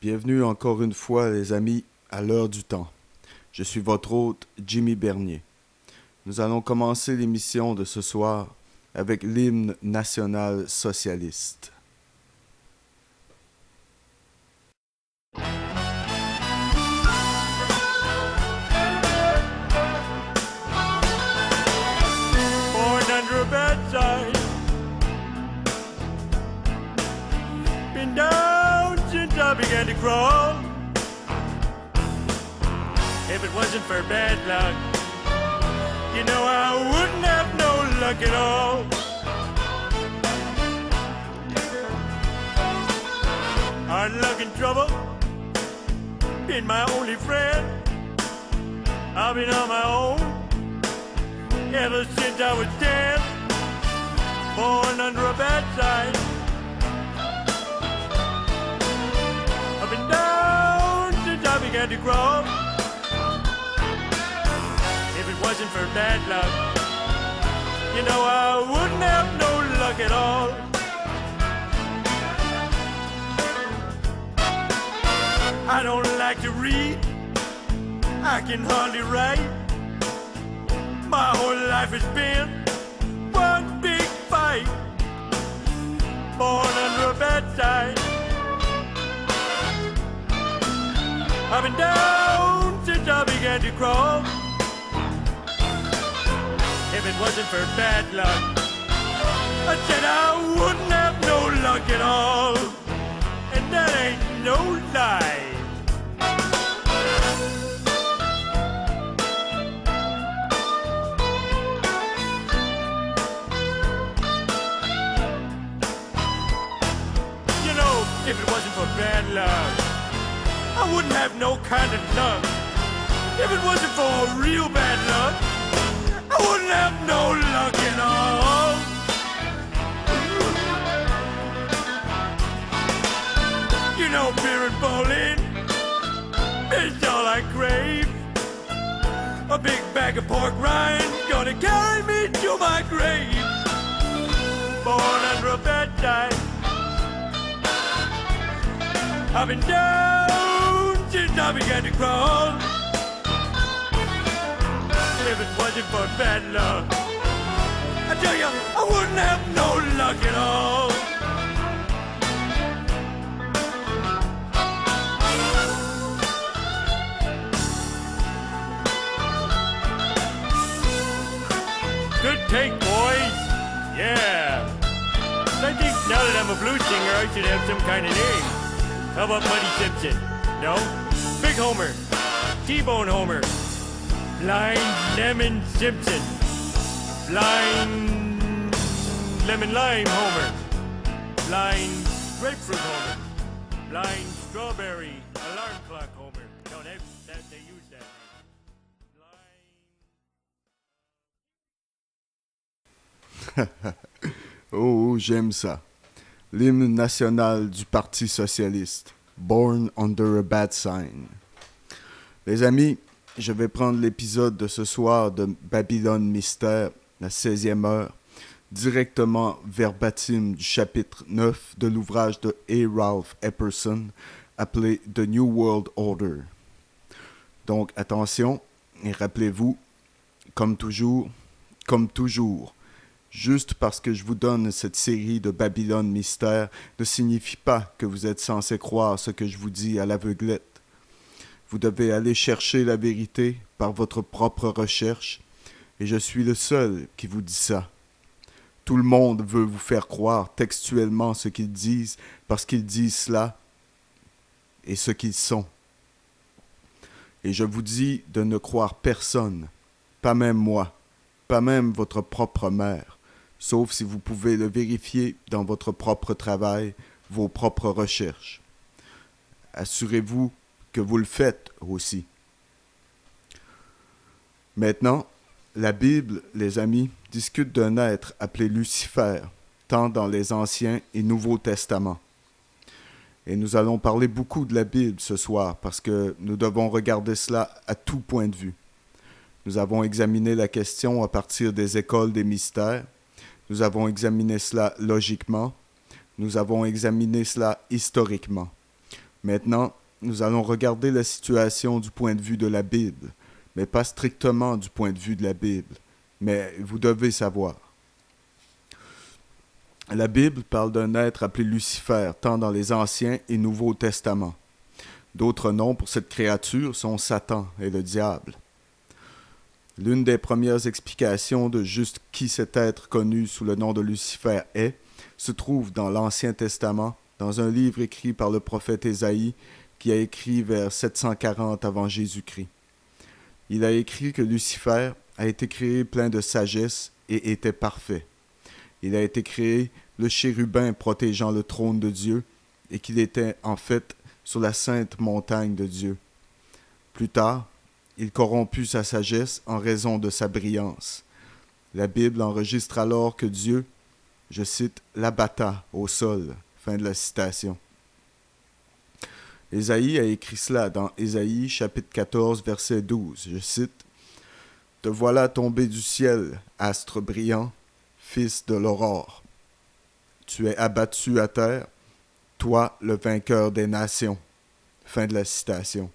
Bienvenue encore une fois, les amis, à l'heure du temps. Je suis votre hôte, Jimmy Bernier. Nous allons commencer l'émission de ce soir avec l'hymne national socialiste. Born under a bad sign, been down since I began to crawl. If it wasn't for bad luck, you know I wouldn't have no luck at all. Hard luck and trouble been my only friend. I've been on my own ever since I was 10. Born under a bad sign, I've been down since I began to crawl. If it wasn't for bad luck, you know I wouldn't have no luck at all. I don't like to read, I can hardly write. My whole life has been one big fight. Born under a bad sign, I've been down since I began to crawl. If it wasn't for bad luck, I said I wouldn't have no luck at all. And that ain't no lie. You know, if it wasn't for bad luck, I wouldn't have no kind of luck. If it wasn't for real bad luck, I wouldn't have no luck at all. You know, beer and bowling is all I crave. A big bag of pork rinds gonna carry me to my grave. Born under a bad sign, I've been down since I began to crawl. If it wasn't for bad luck, I tell you, I wouldn't have no luck at all. Good take, boys. Yeah. I think now that I'm a blues singer, I should have some kind of name. How about Muddy Simpson? No? Big Homer. T-Bone Homer. Blind Lemon Simpson. Blind Lemon Lime Homer. Blind Grapefruit Homer. Blind Strawberry Alarm Clock Homer. No, they use that. Oh, j'aime ça. L'hymne national du Parti socialiste. Born under a bad sign. Les amis, je vais prendre l'épisode de ce soir de Babylone Mystère, la 16e heure, directement verbatim du chapitre 9 de l'ouvrage de A. Ralph Epperson, appelé The New World Order. Donc, attention, et rappelez-vous, comme toujours, juste parce que je vous donne cette série de Babylone Mystère ne signifie pas que vous êtes censé croire ce que je vous dis à l'aveuglette. Vous devez aller chercher la vérité par votre propre recherche, et je suis le seul qui vous dit ça. Tout le monde veut vous faire croire textuellement ce qu'ils disent parce qu'ils disent cela et ce qu'ils sont. Et je vous dis de ne croire personne, pas même moi, pas même votre propre mère, sauf si vous pouvez le vérifier dans votre propre travail, vos propres recherches. Assurez-vous que vous le faites aussi. Maintenant, la Bible, les amis, discute d'un être appelé Lucifer, tant dans les Anciens et Nouveaux Testaments. Et nous allons parler beaucoup de la Bible ce soir parce que nous devons regarder cela à tout point de vue. Nous avons examiné la question à partir des écoles des mystères. Nous avons examiné cela logiquement. Nous avons examiné cela historiquement. Maintenant, nous allons regarder la situation du point de vue de la Bible, mais pas strictement du point de vue de la Bible, mais vous devez savoir. La Bible parle d'un être appelé Lucifer, tant dans les Anciens et Nouveaux Testaments. D'autres noms pour cette créature sont Satan et le diable. L'une des premières explications de juste qui cet être connu sous le nom de Lucifer est, se trouve dans l'Ancien Testament, dans un livre écrit par le prophète Ésaïe, qui a écrit vers 740 avant Jésus-Christ. Il a écrit que Lucifer a été créé plein de sagesse et était parfait. Il a été créé le chérubin protégeant le trône de Dieu et qu'il était en fait sur la sainte montagne de Dieu. Plus tard, il corromput sa sagesse en raison de sa brillance. La Bible enregistre alors que Dieu, je cite, l'abatta au sol. Fin de la citation. Ésaïe a écrit cela dans Ésaïe chapitre 14 verset 12. Je cite, « Te voilà tombé du ciel, astre brillant, fils de l'aurore. Tu es abattu à terre, toi le vainqueur des nations. » Fin de la citation.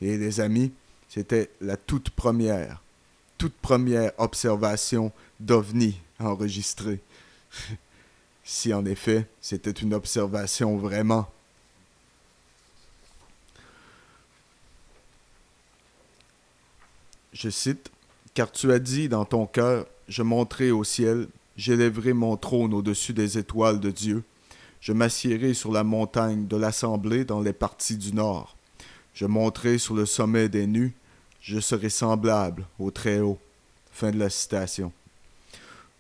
Et les amis, c'était la toute première observation d'OVNI enregistrée. Si en effet, c'était une observation vraiment. Je cite, « Car tu as dit dans ton cœur, je monterai au ciel, j'élèverai mon trône au-dessus des étoiles de Dieu. Je m'assiérai sur la montagne de l'assemblée dans les parties du nord. Je monterai sur le sommet des nues, je serai semblable au Très-Haut. » Fin de la citation.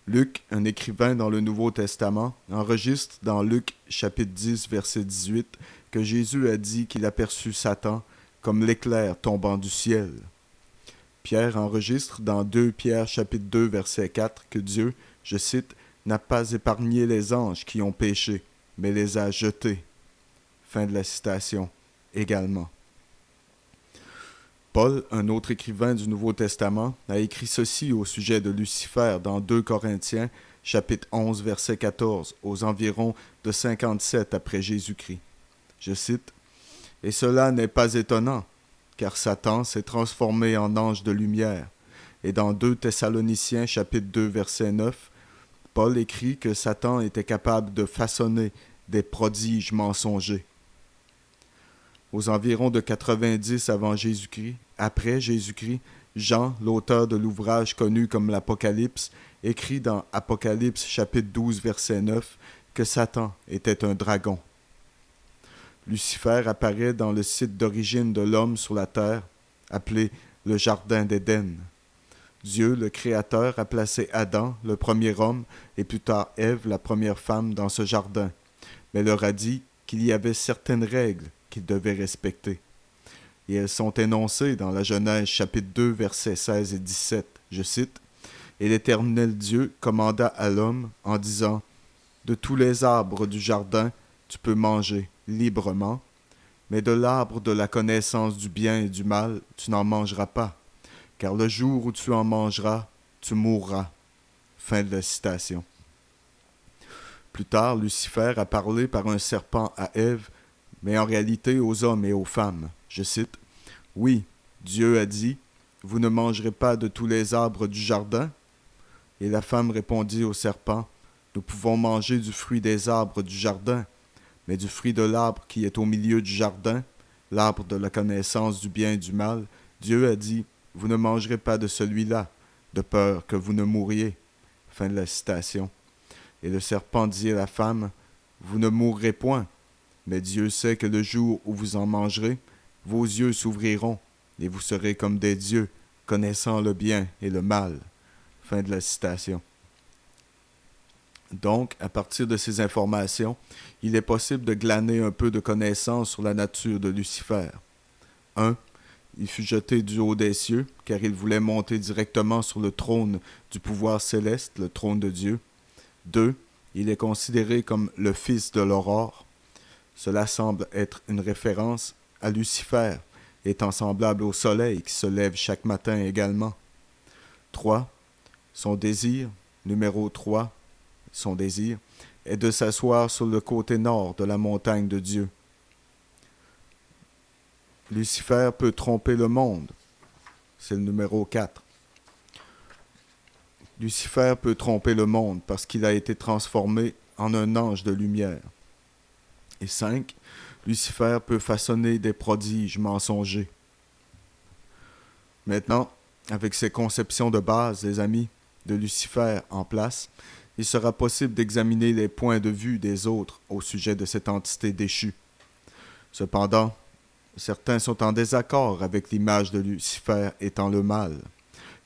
Luc, un écrivain dans le Nouveau Testament, enregistre dans Luc chapitre 10, verset 18, que Jésus a dit qu'il aperçut Satan comme l'éclair tombant du ciel. Pierre enregistre dans 2 Pierre chapitre 2, verset 4, que Dieu, je cite, « n'a pas épargné les anges qui ont péché, mais les a jetés. » Fin de la citation également. Paul, un autre écrivain du Nouveau Testament, a écrit ceci au sujet de Lucifer dans 2 Corinthiens, chapitre 11, verset 14, aux environs de 57 après Jésus-Christ. Je cite, « Et cela n'est pas étonnant, car Satan s'est transformé en ange de lumière. » Et dans 2 Thessaloniciens, chapitre 2, verset 9, Paul écrit que Satan était capable de façonner des prodiges mensongers. Aux environs de 90 avant Jésus-Christ, après Jésus-Christ, Jean, l'auteur de l'ouvrage connu comme l'Apocalypse, écrit dans Apocalypse chapitre 12, verset 9, que Satan était un dragon. Lucifer apparaît dans le site d'origine de l'homme sur la terre, appelé le Jardin d'Éden. Dieu, le Créateur, a placé Adam, le premier homme, et plus tard Ève, la première femme, dans ce jardin, mais leur a dit qu'il y avait certaines règles qu'ils devaient respecter. Et elles sont énoncées dans la Genèse chapitre 2, versets 16 et 17. Je cite, « Et l'Éternel Dieu commanda à l'homme en disant, « De tous les arbres du jardin, tu peux manger librement, mais de l'arbre de la connaissance du bien et du mal, tu n'en mangeras pas, car le jour où tu en mangeras, tu mourras. » Fin de la citation. Plus tard, Lucifer a parlé par un serpent à Ève, mais en réalité aux hommes et aux femmes. Je cite, « Oui, Dieu a dit, vous ne mangerez pas de tous les arbres du jardin. » Et la femme répondit au serpent, « Nous pouvons manger du fruit des arbres du jardin, mais du fruit de l'arbre qui est au milieu du jardin, l'arbre de la connaissance du bien et du mal, Dieu a dit, vous ne mangerez pas de celui-là, de peur que vous ne mouriez. » Fin de la citation. Et le serpent dit à la femme, « Vous ne mourrez point, mais Dieu sait que le jour où vous en mangerez, vos yeux s'ouvriront, et vous serez comme des dieux, connaissant le bien et le mal. » Fin de la citation. Donc, à partir de ces informations, il est possible de glaner un peu de connaissances sur la nature de Lucifer. 1. Il fut jeté du haut des cieux, car il voulait monter directement sur le trône du pouvoir céleste, le trône de Dieu. 2. Il est considéré comme le fils de l'aurore. Cela semble être une référence à Lucifer, étant semblable au soleil qui se lève chaque matin également. 3. Son désir, numéro 3, son désir, est de s'asseoir sur le côté nord de la montagne de Dieu. Lucifer peut tromper le monde. C'est le numéro 4. Lucifer peut tromper le monde parce qu'il a été transformé en un ange de lumière. Et 5. Lucifer peut façonner des prodiges mensongers. Maintenant, avec ces conceptions de base, les amis, de Lucifer en place, il sera possible d'examiner les points de vue des autres au sujet de cette entité déchue. Cependant, certains sont en désaccord avec l'image de Lucifer étant le mal,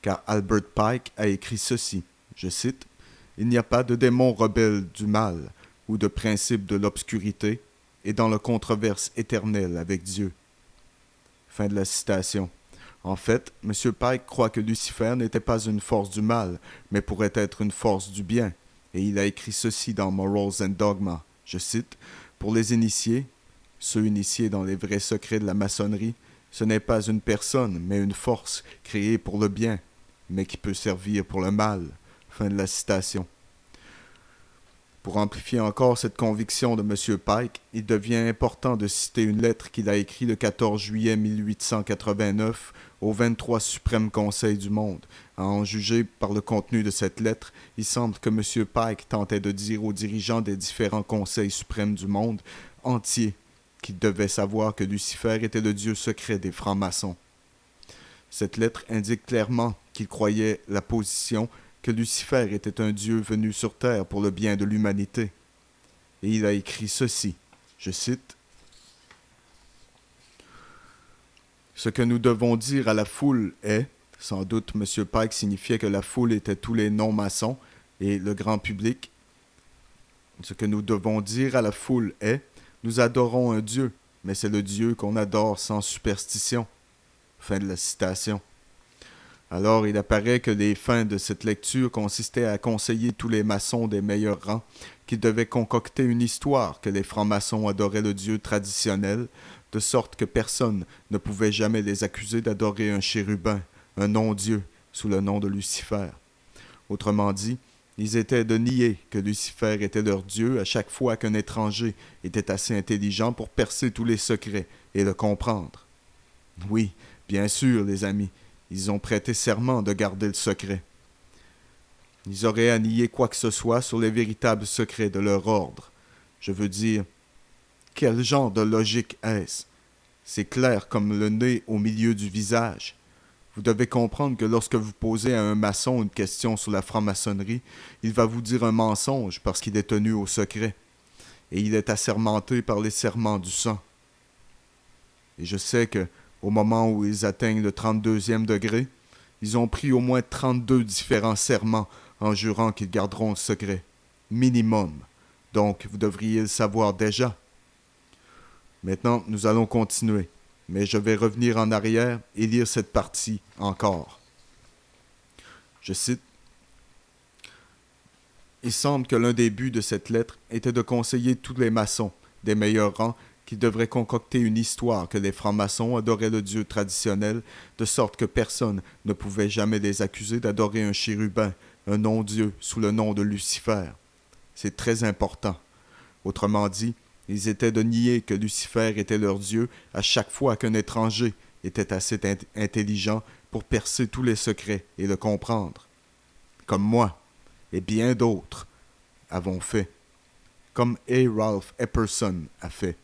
car Albert Pike a écrit ceci, je cite, « Il n'y a pas de démon rebelle du mal ou de principe de l'obscurité et dans la controverse éternelle avec Dieu. » Fin de la citation. En fait, M. Pike croit que Lucifer n'était pas une force du mal, mais pourrait être une force du bien, et il a écrit ceci dans Morals and Dogma, je cite, « Pour les initiés, ceux initiés dans les vrais secrets de la maçonnerie, ce n'est pas une personne, mais une force créée pour le bien, mais qui peut servir pour le mal. » Fin de la citation. Pour amplifier encore cette conviction de M. Pike, il devient important de citer une lettre qu'il a écrite le 14 juillet 1889 au 23 suprême Conseil du monde. À en juger par le contenu de cette lettre, il semble que M. Pike tentait de dire aux dirigeants des différents conseils suprêmes du monde entier qu'ils devaient savoir que Lucifer était le dieu secret des francs-maçons. Cette lettre indique clairement qu'il croyait la position que Lucifer était un dieu venu sur terre pour le bien de l'humanité. Et il a écrit ceci, je cite, « Ce que nous devons dire à la foule est, sans doute M. Pike signifiait que la foule était tous les non-maçons et le grand public, ce que nous devons dire à la foule est, nous adorons un Dieu, mais c'est le Dieu qu'on adore sans superstition. » Fin de la citation. Alors, il apparaît que les fins de cette lecture consistaient à conseiller tous les maçons des meilleurs rangs qu'ils devaient concocter une histoire que les francs-maçons adoraient le Dieu traditionnel, de sorte que personne ne pouvait jamais les accuser d'adorer un chérubin, un non-dieu, sous le nom de Lucifer. Autrement dit, ils étaient de nier que Lucifer était leur Dieu à chaque fois qu'un étranger était assez intelligent pour percer tous les secrets et le comprendre. Oui, bien sûr, les amis, ils ont prêté serment de garder le secret. Ils auraient à nier quoi que ce soit sur les véritables secrets de leur ordre. Je veux dire, quel genre de logique est-ce? C'est clair comme le nez au milieu du visage. Vous devez comprendre que lorsque vous posez à un maçon une question sur la franc-maçonnerie, il va vous dire un mensonge parce qu'il est tenu au secret. Et il est assermenté par les serments du sang. Et je sais que, au moment où ils atteignent le 32e degré, ils ont pris au moins 32 différents serments en jurant qu'ils garderont le secret. Minimum. Donc, vous devriez le savoir déjà. Maintenant, nous allons continuer, mais je vais revenir en arrière et lire cette partie encore. Je cite. « Il semble que l'un des buts de cette lettre était de conseiller tous les maçons, des meilleurs rangs, qu'ils devraient concocter une histoire que les francs-maçons adoraient le Dieu traditionnel, de sorte que personne ne pouvait jamais les accuser d'adorer un chérubin, un non-dieu, sous le nom de Lucifer. C'est très important. Autrement dit, ils étaient de nier que Lucifer était leur Dieu à chaque fois qu'un étranger était assez intelligent pour percer tous les secrets et le comprendre. Comme moi, et bien d'autres, avons fait. Comme A. Ralph Epperson a fait.